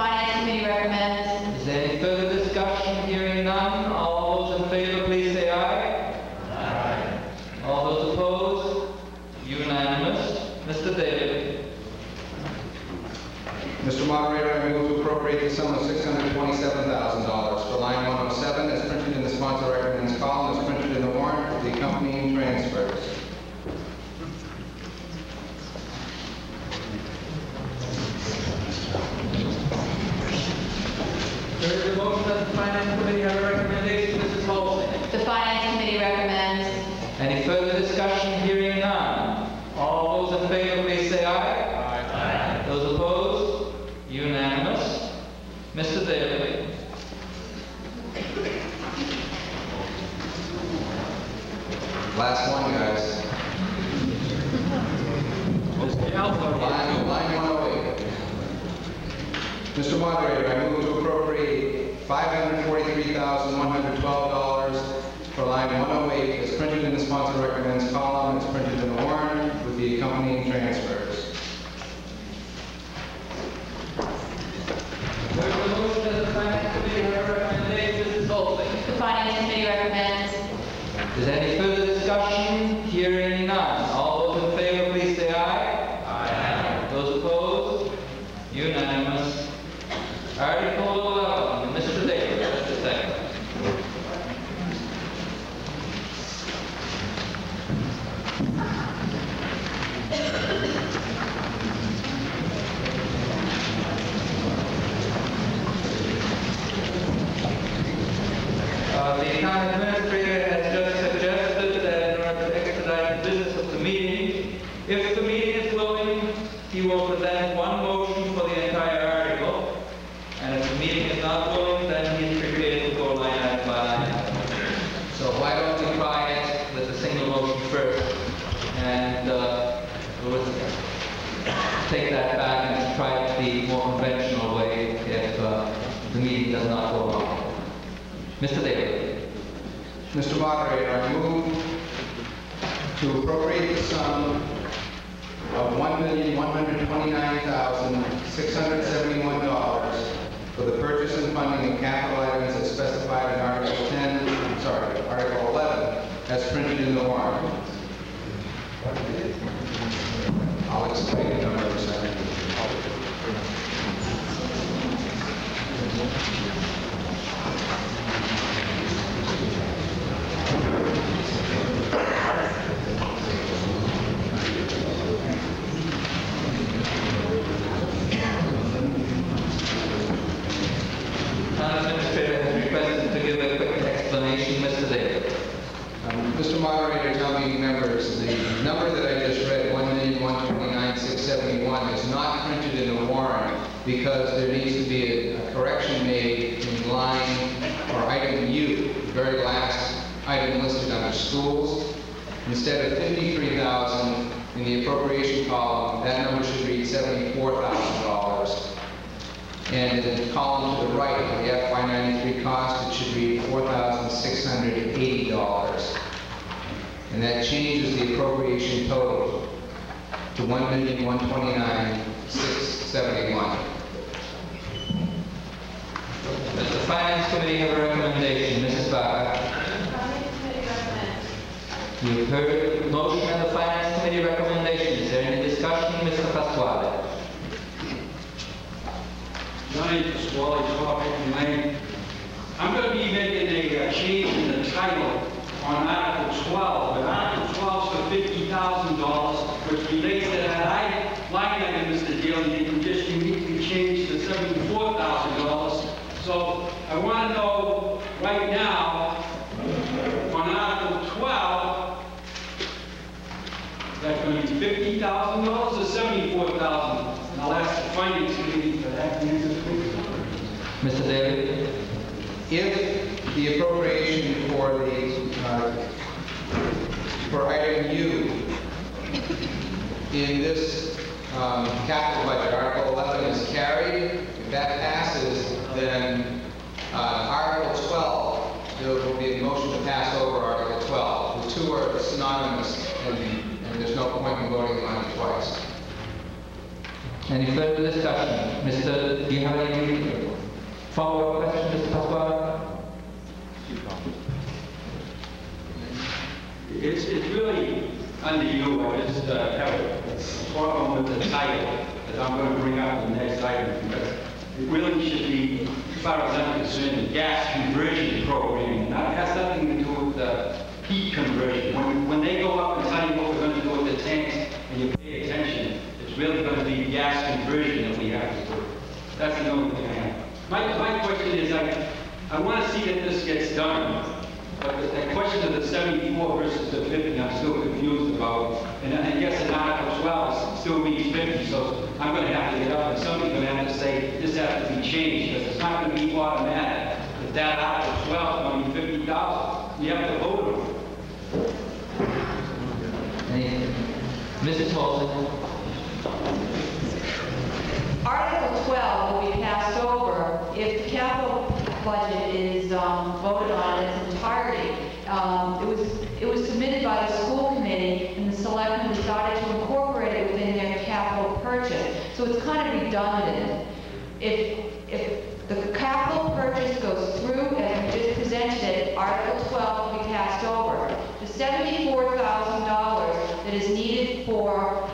Finance Committee recommends. Is there any further discussion? Hearing none. All those in favor, please say aye. Aye. All those opposed? Unanimous. Mr. Daly. Mr. Moderator, I move to appropriate the sum of $627,000 for line 107 as printed in the sponsor recommends column, as printed in the warrant with the accompanying transfers. There is a motion that the Finance Committee have a recommendation. Mrs. Holsing. The Finance Committee recommends. Any further discussion? Hearing none. All those in favor, please say aye. Aye. Those opposed? Unanimous. Mr. Daly. Last one, guys. Line 108. Mr. Moderator, I move to appropriate $543,112 for line 108 as printed in the sponsor recommends column, as printed in the warrant with the accompanying transfers. There is a motion that the Finance Committee have a recommendation. Mrs. Holsing. The Finance Committee recommends. Is there any further discussion? Hearing none. All those in favor, please say aye. Aye. Those opposed? Unanimous. Article 11. Mr. Daly, just a second. The town administrator has just suggested that in order to expedite the business of the meeting, if the meeting is willing, he will present one motion for the entire article, and if the meeting is not willing, then he is prepared to go line item by line item. So why don't we try it with a single motion first, and we'll take that back and try it the more conventional way if the meeting does not go wrong. Mr. Daly. Mr. Moderator, I move to appropriate the sum of $1,129,671 for the purchase and funding of capital items as specified in Article 11, as printed in the warrant. I'll explain it in another second. Town administrator has requested to give a quick explanation. Mr. Daly. Mr. Moderator, town meeting members, the number that I just read, $1,129,671, is not printed in the warrant because there needs to be a correction made in line or item U, the very last item listed under schools. Instead of $53,000 in the appropriation column, that number should read $74,000. And in the column to the right, the FY93 cost, it should read $4,680. And that changes the appropriation total to $1,129,671. Does the Finance Committee have a recommendation? Mrs. Barker. You've heard the motion and the Finance Committee recommendation. Is there any discussion? Mr. Pasquale. My name is Wally Topic, and I'm going to be making a change in the title on Article 12. But Article 12 is for $50,000, which relates to that line item, Mr. Daly, you can just uniquely change to $74,000. So I want to know right now, on Article 12, that's going to be $50,000 or $74,000? And I'll ask the Finance Committee for that answer, please. Mr. Daly. If the appropriation for the for item U in this capital budget, Article 11, is carried, if that passes, then Article 12, there will be a motion to pass over Article 12. The two are synonymous, and there's no point in voting on it twice. Any further discussion? Mr., do you have any follow-up question, Mr. Pasquale? It's really under you. I just have a problem with the title that I'm going to bring up in the next item, because it really should be, as far as I'm concerned, the gas conversion program. And that has nothing to do with the heat conversion. When they go up and tell you what we're going to do with the tanks and you pay attention, it's really going to be gas conversion that we have to do. That's the only thing I have. My question is, I want to see that this gets done. But the question of the 74 versus the 50, I'm still confused about. And I guess in Article 12 still means 50, so I'm going to have to get up and somebody's going to have to say this has to be changed, because it's not going to be automatic. That Article 12 is going to be 50,000. We have to vote on it. Any? Mrs. Olson? Article 12 will be passed over if the capital budget is voted on in its entirety. It was submitted by the school committee, and the selectmen decided to incorporate it within their capital purchase. So it's kind of redundant. If the capital purchase goes through as we just presented it, Article 12 will be passed over. The $74,000 that is needed for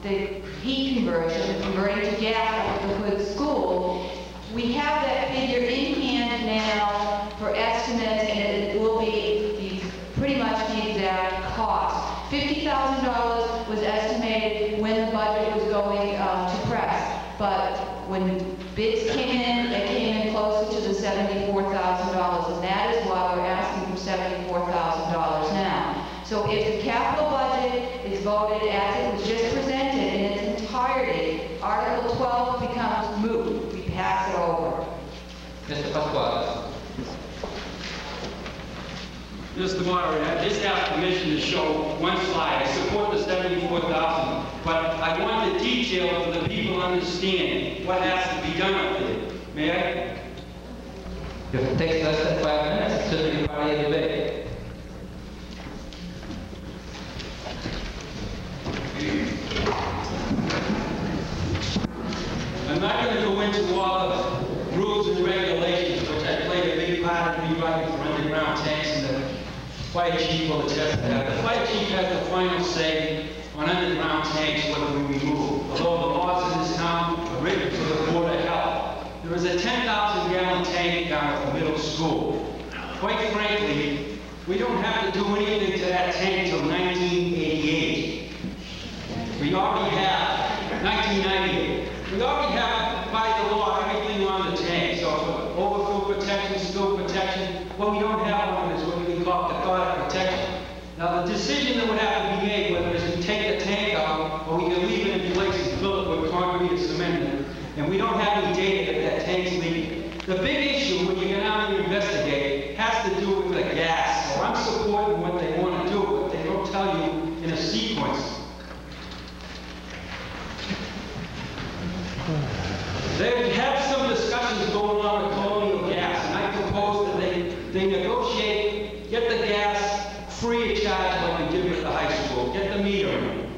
the heat conversion, converting to gas at the Hood School, we have that figure in hand now for estimates, and it will be pretty much the exact cost. $50,000 was estimated when the budget was going to press, but when bids came in, they came in closer to the $74,000, and that is why we're asking for $74,000 now. So if the capital budget is voted as it was just presented in its entirety, Article 12 becomes moot. We pass it over. Mr. Pasquale? Mr. Moderator, I just have permission to show one slide. I support the 74,000, but I want the detail for the people to understand what has to be done up there. May I? If it takes less than 5 minutes, it's certainly part of your debate. I'm not going to go into all the rules and regulations, which I played a big part in rewriting for underground tanks, and the fire chief will attest to that. The fire chief has the final say on underground tanks, whether we remove. Although the laws in this town are written to the Board of Health. There is a 10,000-gallon tank down at the middle school. Quite frankly, we don't have to do anything to that tank until 1988. We already have 1998. We already have, by the law, everything on the tank. So overflow protection, spill protection. What we don't have on it is what we call cathodic protection. Now, the decision that would have to be made, whether it's we take the tank out or we can leave it in place and fill it with concrete or cement, and we don't have any data that that tank's leaking. The big issue when you get out and investigate has to do with the gas. So I'm supporting what they want to do, but they don't tell you in a sequence. They've had some discussions going on with Colonial Gas, and I propose that they negotiate, get the gas free of charge like we did with the high school, get the meter in.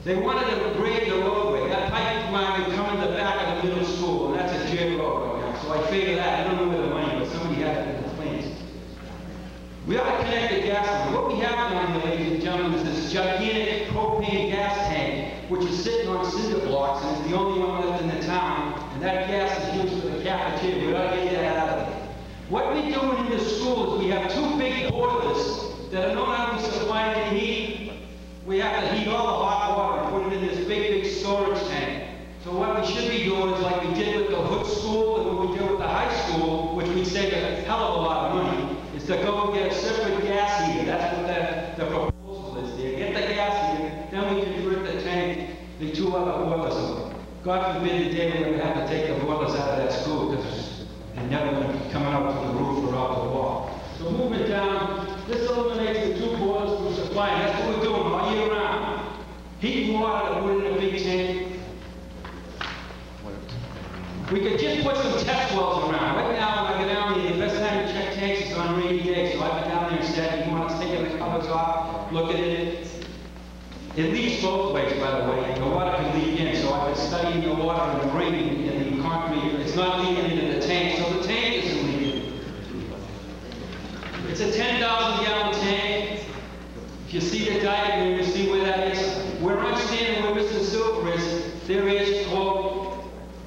They wanted to grade the roadway. That pipeline would come in the back of the middle school, and that's a jail road right now. So I figure that, I don't know where the money, but somebody had it in the plans. We ought to connect the gas line. What we have down here, ladies and gentlemen, is this gigantic propane gas tank, which is sitting on cinder blocks, and it's the only one left in the town, and that gas is used for the cafeteria. We ought to get that out of there. What we're doing in the school is we have two big boilers that are not only supplying the heat, we have to heat all the hot water and put it in this big storage tank. So what we should be doing is like we did with the Hood School and what we did with the high school, which we'd save a hell of a lot of money, is to go and get a separate gas heater. That's what the proposal is there. Get the gas heater, then we convert the tank, the two other boilers. God forbid the day we're going to have to take the boilers out of that school because they're never going to be coming out to the roof or out the wall. So moving down, this eliminates the two boilers from supplying. That's what we're doing all year round. Heat and water to put in a big tank. We could just put some test wells around. Right now, when I go down there, the best time to check tanks is on rainy days. So I've been down there and said, you want us taking the covers off, look at it. It leaks both ways, by the way. The water can leak in, so I've been studying the water and the grading in the concrete. It's not leaking into the tank, so the tank isn't leaking. It's a 10,000-gallon tank. If you see the diagram, you see where that is. Where I'm standing, where Mr. Silver is, there is, quote,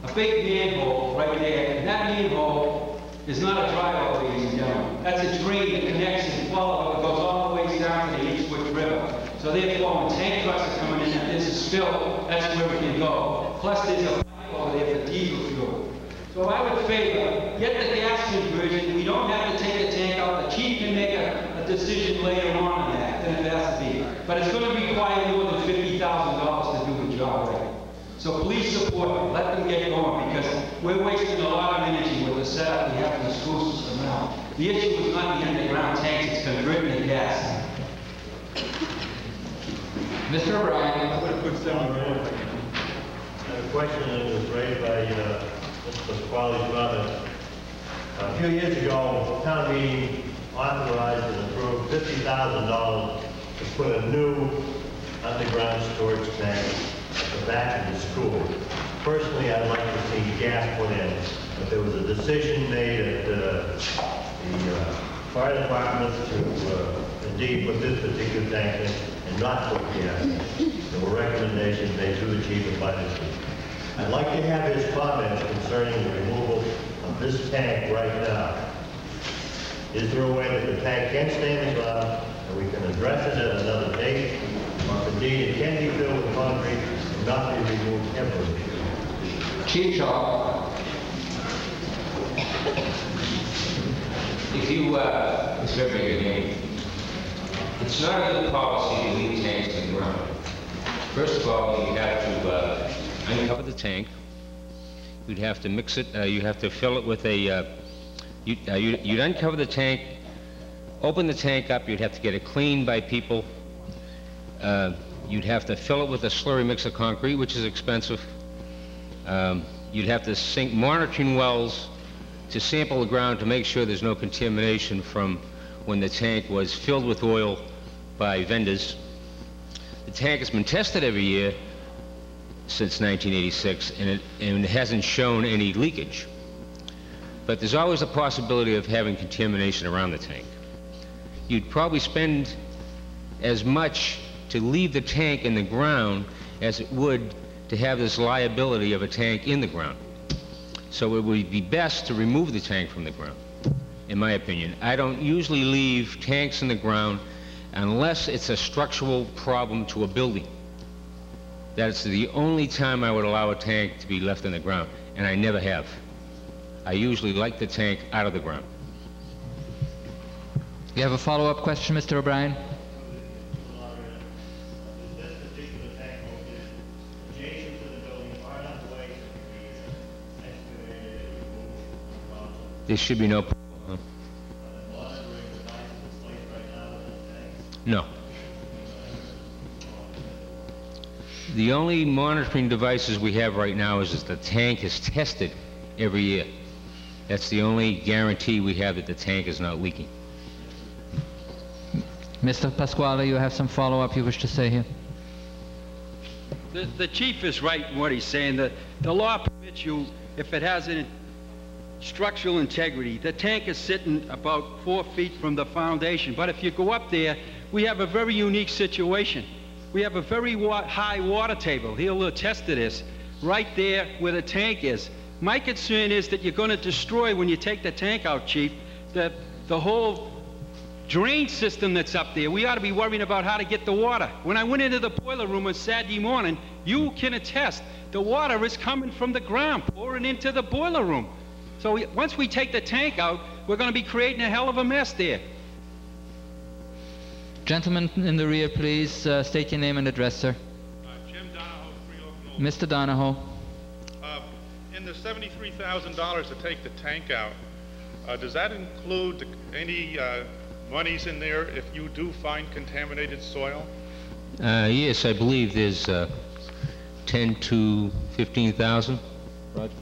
a big manhole right there. And that manhole is not a dry well, ladies and gentlemen. That's a drain that connects and follows, it goes all the way down to the Eastwood River. So therefore, when tank trucks are coming in and there's a spill, that's where we can go. Plus, there's a pipe over there for diesel fuel. So I would favor, get the gas conversion. We don't have to take the tank out. The chief can make a decision later on on that, then it has to be. But it's going to require more than $50,000 to do the job right. So please support it. Let them get going, because we're wasting a lot of energy with the setup we have in the school system now. The issue is not the underground tanks, it's converting the gas. Mr. O'Brien. A question that was raised by Mr. Pasquale's brother. A few years ago, town meeting authorized and approved $50,000 to put a new underground storage tank at the back of the school. Personally, I'd like to see gas put in, but there was a decision made at the fire department to indeed put this particular tank in and not put gas in. There were recommendations made to the chief of budget. I'd like to have his comments concerning the removal of this tank right now. Is there a way that the tank can stay in the ground and we can address it at another date? Or if indeed it can be filled with concrete and not be removed temporarily? Chief Shaw. If you, it's very good name. It's not a good policy to leave tanks in the ground. First of all, you have to uncover the tank. You'd have to mix it. You have to fill it with a. You'd uncover the tank, open the tank up. You'd have to get it cleaned by people. You'd have to fill it with a slurry mix of concrete, which is expensive. You'd have to sink monitoring wells to sample the ground to make sure there's no contamination from when the tank was filled with oil by vendors. The tank has been tested every year since 1986, and it hasn't shown any leakage. But there's always a possibility of having contamination around the tank. You'd probably spend as much to leave the tank in the ground as it would to have this liability of a tank in the ground. So it would be best to remove the tank from the ground, in my opinion. I don't usually leave tanks in the ground unless it's a structural problem to a building. That's the only time I would allow a tank to be left in the ground, and I never have. I usually like the tank out of the ground. You have a follow-up question, Mr. O'Brien? This particular tank located adjacent to the building, far enough away to be excavated and removed from the There should be no problem. Huh? monitoring devices in place right now in the tank. No. The only monitoring devices we have right now is that the tank is tested every year. That's the only guarantee we have that the tank is not leaking. Mr. Pasquale, you have some follow-up you wish to say here? The chief is right in what he's saying. The law permits you, if it has any structural integrity. The tank is sitting about 4 feet from the foundation. But if you go up there, we have a very unique situation. We have a very high water table. He'll attest to this. Right there where the tank is. My concern is that you're going to destroy, when you take the tank out, Chief, the whole drain system that's up there. We ought to be worrying about how to get the water. When I went into the boiler room on Saturday morning, you can attest, the water is coming from the ground, pouring into the boiler room. So once we take the tank out, we're going to be creating a hell of a mess there. Gentleman in the rear, please state your name and address, sir. Jim Donahoe, 3 Oak Knoll. Mr. Donahoe. In the $73,000 to take the tank out, does that include any monies in there if you do find contaminated soil? Yes, I believe there's 10 to 15,000. Roger?